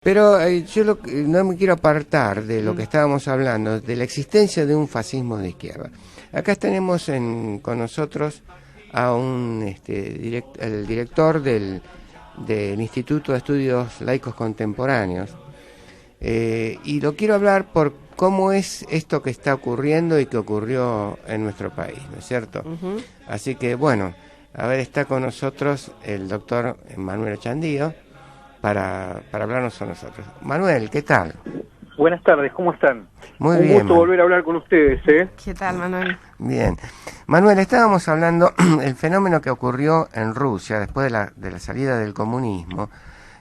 Pero no me quiero apartar de lo que estábamos hablando, de la existencia de un fascismo de izquierda. Acá tenemos con nosotros a el director del Instituto de Estudios Laicos Contemporáneos, y lo quiero hablar por cómo es esto que está ocurriendo y que ocurrió en nuestro país, ¿no es cierto? Así que, bueno, a ver, está con nosotros el doctor Manuel Ochandío para hablarnos con nosotros. Manuel, ¿qué tal? Buenas tardes, ¿cómo están? Muy Un bien, gusto volver a hablar con ustedes, ¿eh? ¿Qué tal, Manuel? Bien. Manuel, estábamos hablando del fenómeno que ocurrió en Rusia después de la salida del comunismo,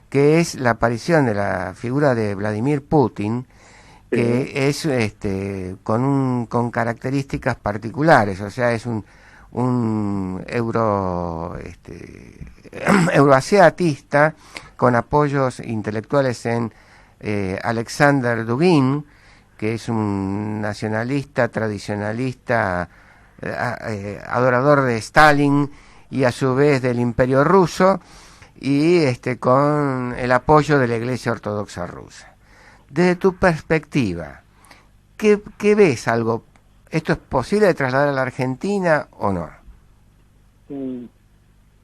que es la aparición de la figura de Vladimir Putin, que es con características particulares, o sea, es un euroasiatista con apoyos intelectuales en Alexander Dugin, que es un nacionalista, tradicionalista, adorador de Stalin y a su vez del Imperio Ruso, y con el apoyo de la Iglesia Ortodoxa Rusa. Desde tu perspectiva, ¿qué ves algo? ¿Esto es posible de trasladar a la Argentina o no?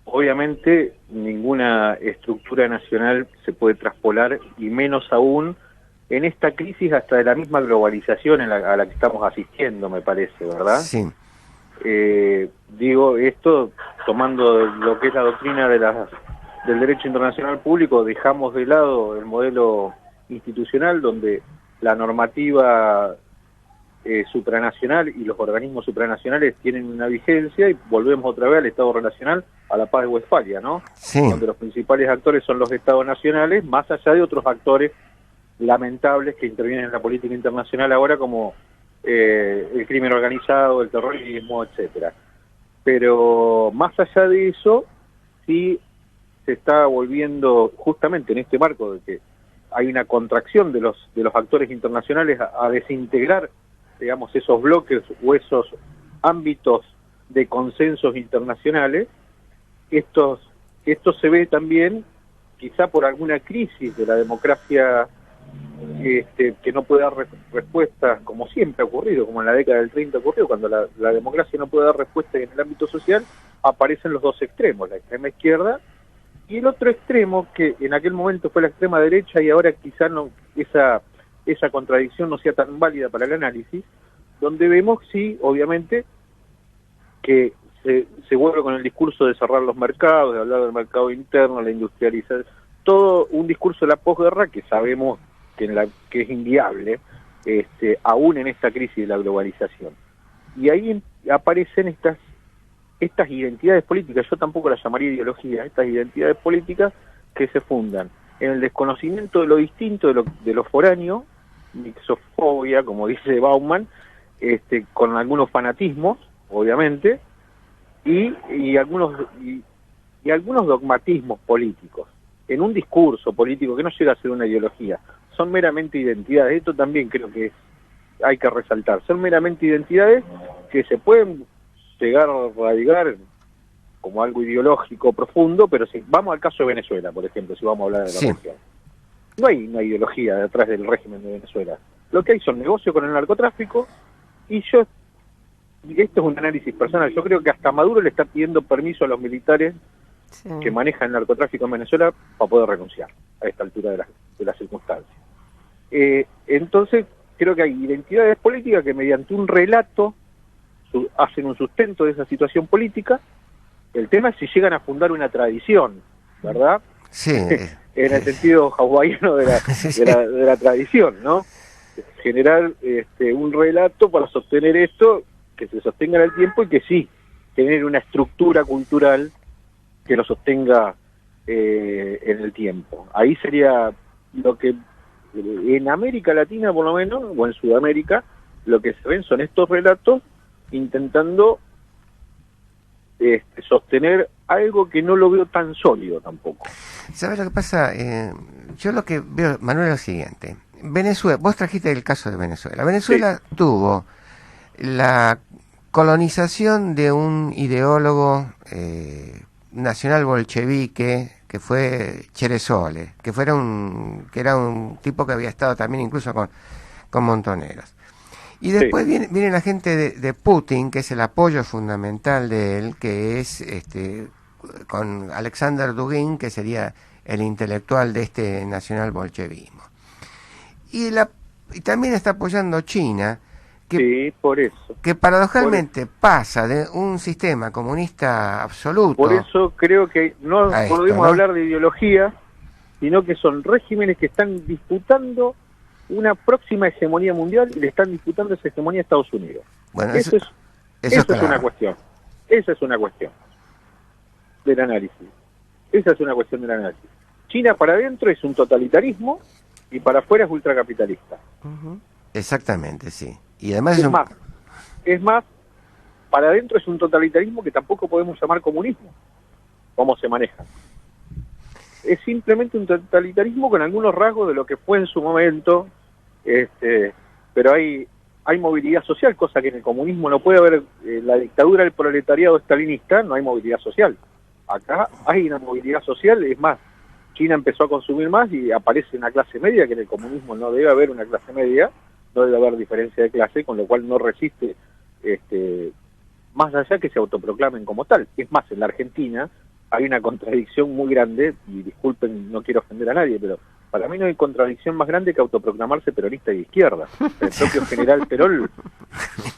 Obviamente ninguna estructura nacional se puede traspolar, y menos aún en esta crisis hasta de la misma globalización a la que estamos asistiendo, me parece, ¿verdad? Sí. Digo esto tomando lo que es la doctrina del derecho internacional público. Dejamos de lado el modelo institucional donde la normativa supranacional y los organismos supranacionales tienen una vigencia, y volvemos otra vez al Estado relacional, a la Paz de Westfalia, ¿no? Sí. Donde los principales actores son los Estados nacionales, más allá de otros actores lamentables que intervienen en la política internacional ahora, como el crimen organizado, el terrorismo, etcétera. Pero más allá de eso, sí se está volviendo, justamente en este marco de que hay una contracción de los actores internacionales a desintegrar, digamos, esos bloques o esos ámbitos de consensos internacionales. Esto se ve también quizá por alguna crisis de la democracia, que no puede dar respuestas, como siempre ha ocurrido, como en la década del 30 ocurrió, cuando la democracia no puede dar respuestas en el ámbito social, aparecen los dos extremos, la extrema izquierda y el otro extremo, que en aquel momento fue la extrema derecha, y ahora quizá no, esa contradicción no sea tan válida para el análisis, donde vemos, sí, obviamente, que se vuelve con el discurso de cerrar los mercados, de hablar del mercado interno, la industrialización, todo un discurso de la posguerra que sabemos que es inviable, aún en esta crisis de la globalización. Y ahí aparecen estas identidades políticas, yo tampoco las llamaría ideología, estas identidades políticas que se fundan en el desconocimiento de lo distinto, de lo foráneo, mixofobia, como dice Bauman, con algunos fanatismos, obviamente, y algunos dogmatismos políticos, en un discurso político que no llega a ser una ideología, son meramente identidades. Esto también creo que hay que resaltar, son meramente identidades que se pueden llegar a radicar como algo ideológico profundo, pero si vamos al caso de Venezuela, por ejemplo, si vamos a hablar de la región, no hay una ideología detrás del régimen de Venezuela. Lo que hay son negocios con el narcotráfico, y esto es un análisis personal, yo creo que hasta Maduro le está pidiendo permiso a los militares que manejan el narcotráfico en Venezuela para poder renunciar a esta altura de las circunstancias. Entonces creo que hay identidades políticas que mediante un relato hacen un sustento de esa situación política. El tema es si llegan a fundar una tradición, ¿verdad? Sí. En el sentido hawaiano de la tradición, ¿no? Generar un relato para sostener esto, que se sostenga en el tiempo, y que sí, tener una estructura cultural que lo sostenga en el tiempo. Ahí sería lo que en América Latina, por lo menos, o en Sudamérica, lo que se ven son estos relatos intentando sostener algo que no lo veo tan sólido tampoco. ¿Sabes lo que pasa? Yo lo que veo, Manuel, es lo siguiente. Venezuela, vos trajiste el caso de Venezuela. Venezuela tuvo la colonización de un ideólogo nacional bolchevique, que que fue Ceresole, que era un tipo que había estado también incluso con Montoneros. Y después viene la gente de Putin, que es el apoyo fundamental de él, que es con Alexander Dugin, que sería el intelectual de este nacional bolchevismo. Y también está apoyando China, por eso. Que paradójicamente pasa de un sistema comunista absoluto. Por eso creo que no podemos hablar de ideología, sino que son regímenes que están disputando una próxima hegemonía mundial y le están disputando esa hegemonía a Estados Unidos. Bueno, eso es una cuestión. Esa es una cuestión del análisis. Esa es una cuestión del análisis. China para adentro es un totalitarismo y para afuera es ultracapitalista. Exactamente, sí. Y además es más, para adentro es un totalitarismo que tampoco podemos llamar comunismo, como se maneja. Es simplemente un totalitarismo con algunos rasgos de lo que fue en su momento, pero hay movilidad social, cosa que en el comunismo no puede haber. La dictadura del proletariado estalinista, no hay movilidad social. Acá hay una movilidad social, es más, China empezó a consumir más y aparece una clase media, que en el comunismo no debe haber una clase media, no debe haber diferencia de clase, con lo cual no resiste, más allá que se autoproclamen como tal. Es más, en la Argentina hay una contradicción muy grande, y disculpen, no quiero ofender a nadie, pero para mí no hay contradicción más grande que autoproclamarse peronista y de izquierda. El propio general Perón,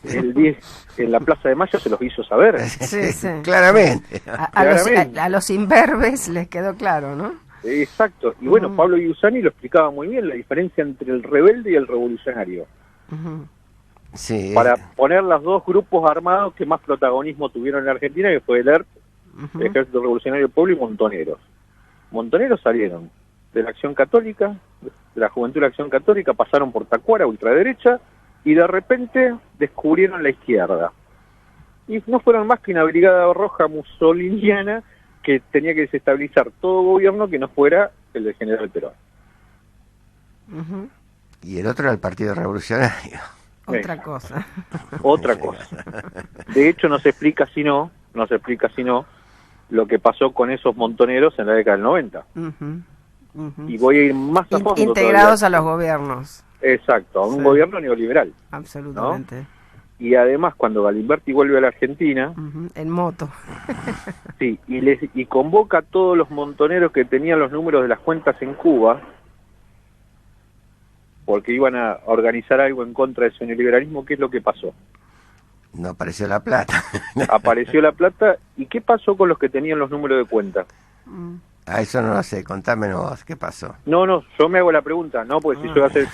en la Plaza de Mayo, se los hizo saber. Sí. Claramente. A los imberbes les quedó claro, ¿no? Exacto. Y bueno, Pablo Giussani lo explicaba muy bien, la diferencia entre el rebelde y el revolucionario. Sí, para poner los dos grupos armados que más protagonismo tuvieron en la Argentina, que fue el ERP, el Ejército Revolucionario del Pueblo, y Montoneros. Montoneros salieron de la Acción Católica, de la Juventud de la Acción Católica, pasaron por Tacuara, ultraderecha, y de repente descubrieron la izquierda. Y no fueron más que una brigada roja mussoliniana que tenía que desestabilizar todo gobierno que no fuera el del general Perón. Y el otro era el Partido Revolucionario. Otra cosa. Otra cosa. De hecho, no se explica sino lo que pasó con esos montoneros en la década del 90. Y voy a ir más a fondo. Integrados todavía a los gobiernos. Exacto, a un gobierno neoliberal. Absolutamente. ¿No? Y además, cuando Galimberti vuelve a la Argentina... en moto. Sí, y convoca a todos los montoneros que tenían los números de las cuentas en Cuba, porque iban a organizar algo en contra de ese neoliberalismo. ¿Qué es lo que pasó? No apareció la plata. Apareció la plata. ¿Y qué pasó con los que tenían los números de cuenta? Eso no lo sé, contámenos vos, ¿qué pasó? No, yo me hago la pregunta, ¿no? Porque si yo voy a hacer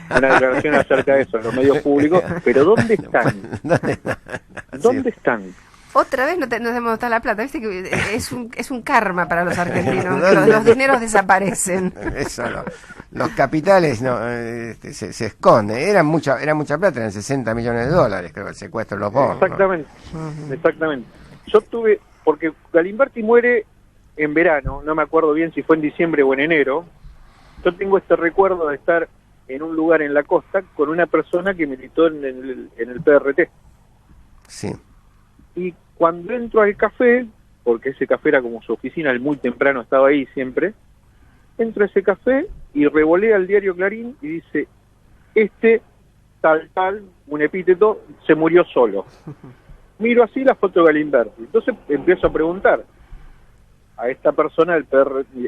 una declaración acerca de eso en los medios públicos, pero ¿dónde están? ¿Dónde están? Otra vez no tenemos la plata, viste que es un karma para los argentinos, los dineros desaparecen. Eso no. Los capitales no se esconden. Era mucha plata, eran 60 millones de dólares, creo, el secuestro de los bonos. Exactamente. Yo porque Galimberti muere en verano, no me acuerdo bien si fue en diciembre o en enero. Yo tengo este recuerdo de estar en un lugar en la costa con una persona que militó en el PRT. Sí. Y cuando entro al café, porque ese café era como su oficina, muy temprano estaba ahí siempre, entro a ese café y revolea el diario Clarín y dice, tal, un epíteto, se murió solo. Miro así la foto de Galimberti. Entonces empiezo a preguntar a esta persona,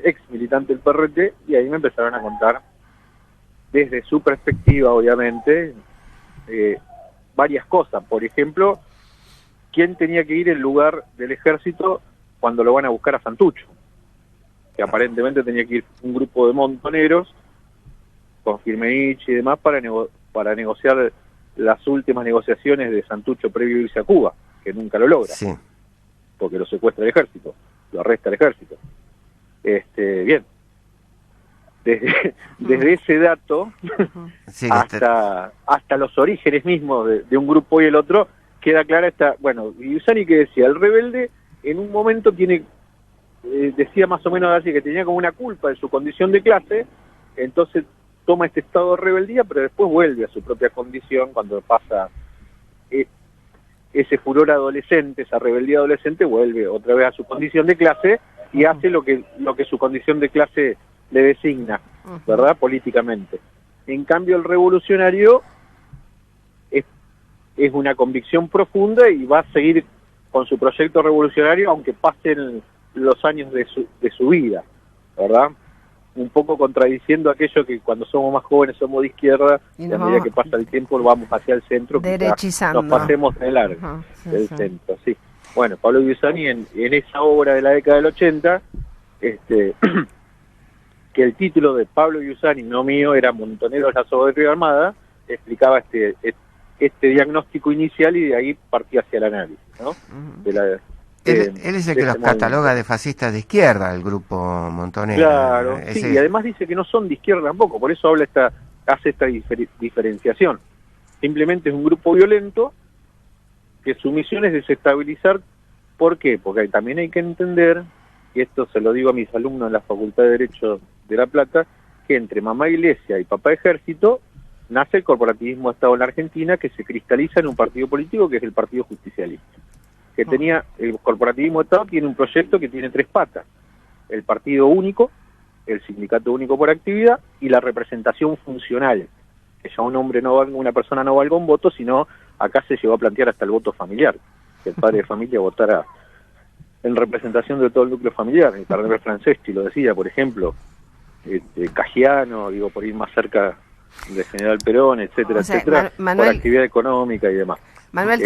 ex militante del PRT, y ahí me empezaron a contar, desde su perspectiva, obviamente, varias cosas. Por ejemplo, quién tenía que ir en lugar del ejército cuando lo van a buscar a Santucho, que aparentemente tenía que ir un grupo de montoneros con Firmenich y demás para negociar las últimas negociaciones de Santucho previo a irse a Cuba, que nunca lo logra, porque lo secuestra el ejército, lo arresta el ejército. Bien, desde ese dato hasta los orígenes mismos de un grupo y el otro, queda clara Giussani, que decía, el rebelde en un momento decía más o menos así, que tenía como una culpa de su condición de clase, entonces toma este estado de rebeldía, pero después vuelve a su propia condición cuando pasa ese furor adolescente, esa rebeldía adolescente, vuelve otra vez a su condición de clase y hace lo que su condición de clase le designa, ¿verdad? Políticamente. En cambio, el revolucionario es una convicción profunda y va a seguir con su proyecto revolucionario aunque pasen los años de su vida, ¿verdad? Un poco contradiciendo aquello que cuando somos más jóvenes somos de izquierda y a medida que pasa el tiempo vamos hacia el centro, derechizando. nos pasemos de largo del centro, sí. Bueno, Pablo Giussani en esa obra de la década del 80, que el título de Pablo Giussani, no mío, era Montoneros, la soberbia armada, explicaba este diagnóstico inicial y de ahí partía hacia el análisis, ¿no? Él es el que los cataloga de fascistas de izquierda, el grupo Montonero. Claro, sí, y además dice que no son de izquierda tampoco, por eso hace esta diferenciación. Simplemente es un grupo violento que su misión es desestabilizar. ¿Por qué? Porque también hay que entender, y esto se lo digo a mis alumnos en la Facultad de Derecho de La Plata, que entre mamá Iglesia y papá Ejército nace el corporativismo de Estado en la Argentina, que se cristaliza en un partido político que es el Partido Justicialista. Que tenía, el corporativismo de Estado tiene un proyecto que tiene 3 patas: el partido único, el sindicato único por actividad y la representación funcional, que ya una persona no valga un voto, sino acá se llegó a plantear hasta el voto familiar, que el padre de familia votara en representación de todo el núcleo familiar. El cardenal Franceschi lo decía, por ejemplo, Cagiano, digo, por ir más cerca de General Perón, etcétera, etcétera, por actividad económica y demás. Manuel,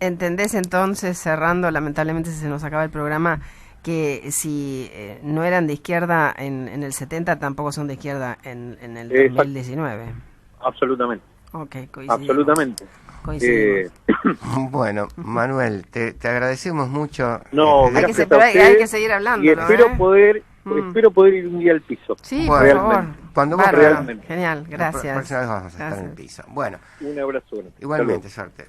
¿entendés entonces, cerrando, lamentablemente se nos acaba el programa, que si no eran de izquierda en el 70, tampoco son de izquierda en el 2019? Absolutamente. Okay, absolutamente. Bueno, Manuel, te agradecemos mucho. No, hay que seguir hablando. Y espero poder ir un día al piso. Sí, por favor. Cuando vos realmente. Genial, gracias. La próxima vez vamos a estar en el piso. Bueno. Un abrazo. Igualmente, suerte.